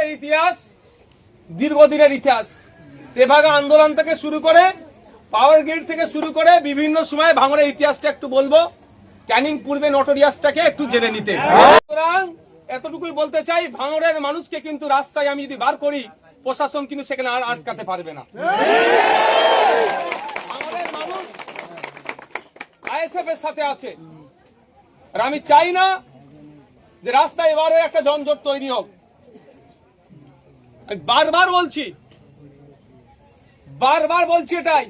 ভাঙড়ের ইতিহাস দীর্ঘদিনের ইতিহাস। তেভাগা আন্দোলন থেকে শুরু করে পাওয়ার গ্রিড থেকে শুরু করে বিভিন্ন সময় ভাঙড়ের ইতিহাসটা একটু বলবো, ক্যানিং পূর্বে নোটোরিয়াসটাকে একটু জেনে নিতে। সুতরাং এতটুকুই বলতে চাই, ভাঙড়ের মানুষকে কিন্তু রাস্তায় আমি যদি বার করি, প্রশাসন কিন্তু সেখানে আর আটকাতে পারবে না। ভাঙড়ের মানুষ আইএসএফ এর সাথে আছে, আর আমি চাই না যে রাস্তায় এবারও একটা যানজট তৈরি হোক। আমি বারবার বলছি এটাই,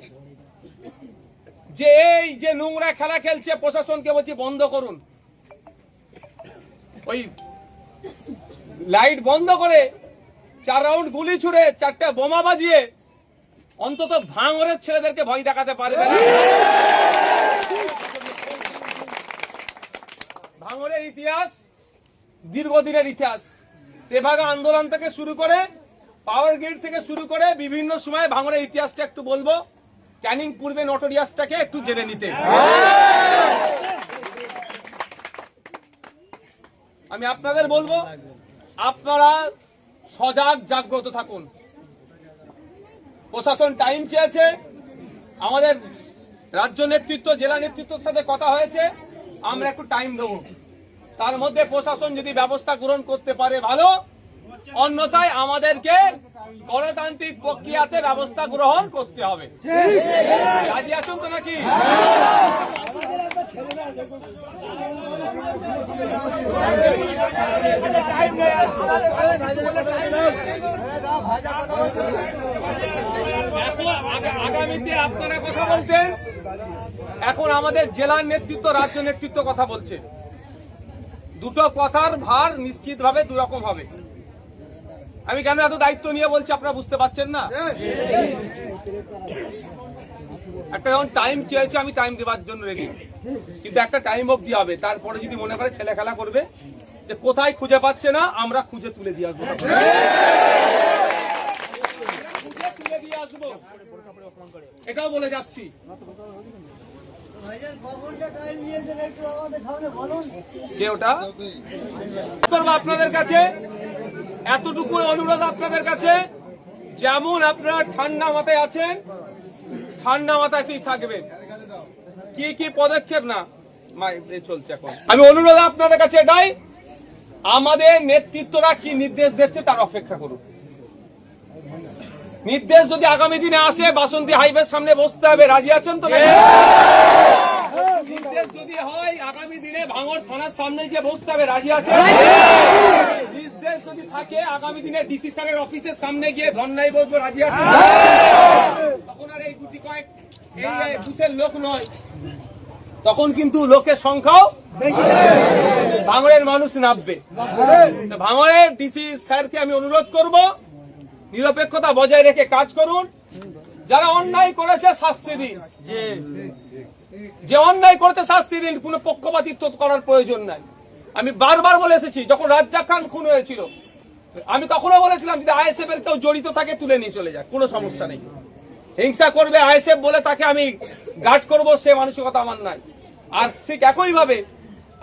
যে এই যে নোংরা খেলা খেলছে, প্রশাসনকে বলছি বন্ধ করুন। ওই লাইট বন্ধ করে 4 রাউন্ড গুলি ছুড়ে 4টা বোমা বাজিয়ে অন্তত ভাঙড়ের ছেলেদেরকে ভয় দেখাতে পারবে না। ভাঙড়ের ইতিহাস দীর্ঘদিনের ইতিহাস। তেভাগা আন্দোলন থেকে শুরু করে পাওয়ার গ্রিড থেকে শুরু করে বিভিন্ন সময় ভাঙড়ের ইতিহাসটা একটু বলবো, ক্যানিং পূর্বে নোটোরিয়াসটাকে একটু জেনে নিতে। আমি আপনাদের বলবো, আপনারা সজাগ জাগ্রত থাকুন। প্রশাসন টাইম চেয়েছে, আমাদের রাজ্য নেতৃত্ব জেলা নেতৃত্বের সাথে কথা হয়েছে, আমরা একটু টাইম দেবো। তার মধ্যে প্রশাসন যদি ব্যবস্থা গ্রহণ করতে পারে ভালো, অন্যথায় আমাদেরকে গণতান্ত্রিক প্রক্রিয়াতে ব্যবস্থা গ্রহণ করতে হবে। রাজি আছেন তো নাকি? আগামীতে আপনারা কথা বলতেন, এখন আমাদের জেলার নেতৃত্ব রাজ্য নেতৃত্ব কথা বলছে। দুটো কথার ভার নিশ্চিতভাবে দুরকম হবে। আমি কেন এত দায়িত্ব নিয়ে বলছি আপনারা বুঝতে পারছেন না? একটা যখন টাইম চেয়েছে, আমি টাইম দেওয়ার জন্য রেডি, কিন্তু একটা টাইম অবধি হবে। তারপরে যদি মনে করে ছেলে খেলা করবে যে কোথায় খুঁজে পাচ্ছে না, আমরা খুঁজে তুলে দিয়ে আসবো, এটাও বলে যাচ্ছি। আপনাদের কাছে এতটুকু অনুরোধ, আপনাদের কাছে যেমন আপনারা ঠান্ডা মাথায় আছেন, ঠান্ডা মাথাতেই থাকবেন। কি কি পদক্ষেপ না চলছে এখন, আমি অনুরোধ আপনাদের কাছে এটাই, আমাদের নেতৃত্বরা কি নির্দেশ দিচ্ছে তার অপেক্ষা করুন। নির্দেশ যদি আগামী দিনে আসে, বাসন্তী হাইওয়ের সামনে বসতে হবে। রাজি আছেন তো? নির্দেশ যদি হয় আগামী দিনে ভাঙড় থানার সামনে গিয়ে বসতে হবে। রাজি আছেন? নির্দেশ যদি থাকে আগামী দিনে ডিসি স্যারের অফিসের সামনে গিয়ে ধর্নায় বসবো। রাজি আছেন? তখন আর এই গুটি কয়েক এই বুথের লোক নয়, তখন কিন্তু লোকের সংখ্যাও বেশি, ভাঙড়ের মানুষ নামবে। ভাঙড়ের ডিসি স্যারকে আমি অনুরোধ করব, নিরপেক্ষতা বজায় রেখে কাজ করুন। যারা অন্যায় করেছে শাস্তি দিন, যে অন্যায় করেছে শাস্তি দিন, কোনো পক্ষপাতিত্ব করার প্রয়োজন নাই। আমি বারবার বলে এসেছি, যখন রাজ্জাক খান খুন হয়েছিল আমি তখনও বলেছিলাম যদি আইএসএফ এর কেউ জড়িত থাকে তুলে নিয়ে চলে যায়, কোনো সমস্যা নেই। হিংসা করবে আইএসএফ বলে তাকে আমি গার্ড করবো, সে মানসিকতা আমার নাই। আর ঠিক একই ভাবে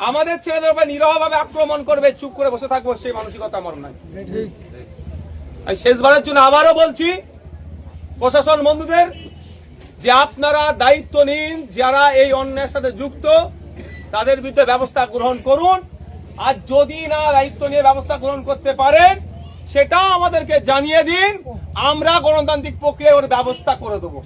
আমাদের ছেলেদের উপর নিরহভাবে আক্রমণ করবে, চুপ করে বসে থাকবো, সেই মানসিকতা আমার নাই। আমি শেষবারের জন্য আবারও বলছি প্রশাসন বন্ধুদের, যে আপনারা দায়িত্ব নিন, যারা এই অন্যায়ের সাথে যুক্ত তাদের বিরুদ্ধে ব্যবস্থা গ্রহণ করুন। আর যদি না দায়িত্ব নিয়ে ব্যবস্থা গ্রহণ করতে পারেন, সেটাও আমাদেরকে জানিয়ে দিন, আমরা গণতান্ত্রিক প্রক্রিয়ায় ওর ব্যবস্থা করে দেবো।